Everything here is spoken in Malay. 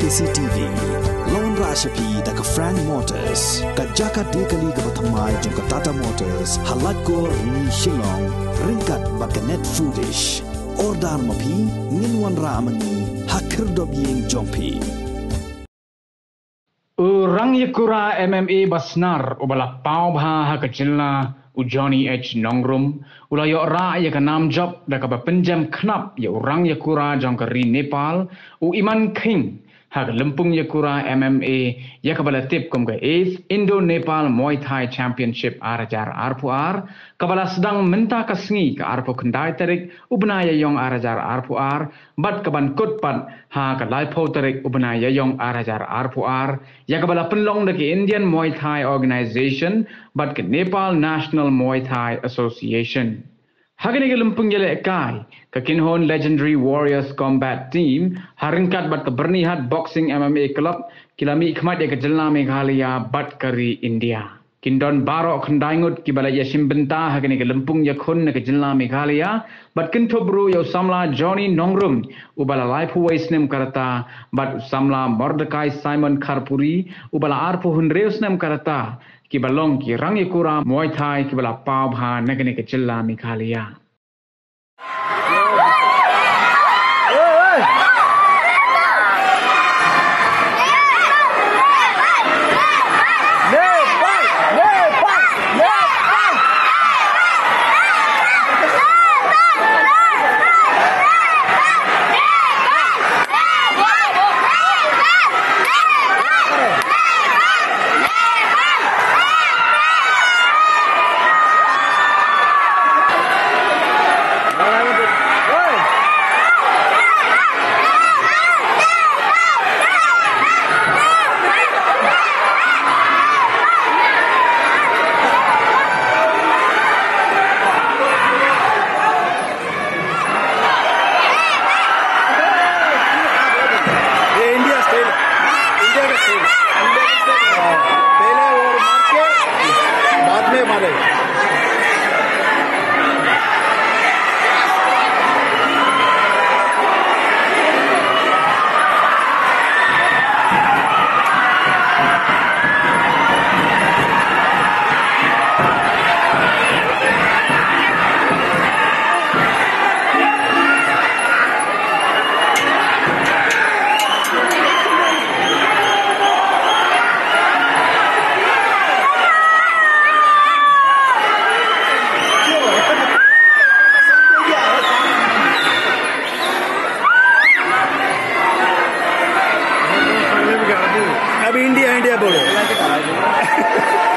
CCTV Lawan Rashapi da ka Frank Motors ka Jaka Dekali ka Bathamai jong ka Tata Motors halat ko ni Shillong ringkat ba ka Net Foodish Ordar mapi nginwan ramani hakir dob yeng jongpi Urang yakura MMA basnar ubala pau bha hakachilla Johny Nongrum ulayo ra ya kanam job da ka Pynjem Khnap ya urang yakura jong ka ri Nepal Iman Khing hak lempung yakura MMA ya kabala tip kom ka 8th Indo-Nepal Muaythai Championship arajar arpuar kabala sedang menta kasngi ka arpu kendai tarik ubnaya yong arajar arpuar bat kaban kutpat ha ka laipo tarik ubnaya yong arajar arpuar ya kabala penlong da ki Indian Muay Thai Organization bat ke Nepal National Muay Thai Association Hagani ke lempung jele kai ke Kinhon Legendary Warriors Combat Team haringkat bat ke Bernihat Boxing MMA Club kilami ikmat ya ke Jelna Meghalaya bat kari India Kindon barok khendaingut ki bala yasim benta hagani ke lempung ya khun ke Jelna Meghalaya bat kintobru yo samla Johny Nongrum ubala laipu waisnem karata bat samla Mordecai Simon Kharpuri ubala arpu hunreusnem karata ki balong ki rangi kura Muay Thai ki bala pau bha nagane ke Jelna Meghalaya अभी इंडिया बोलो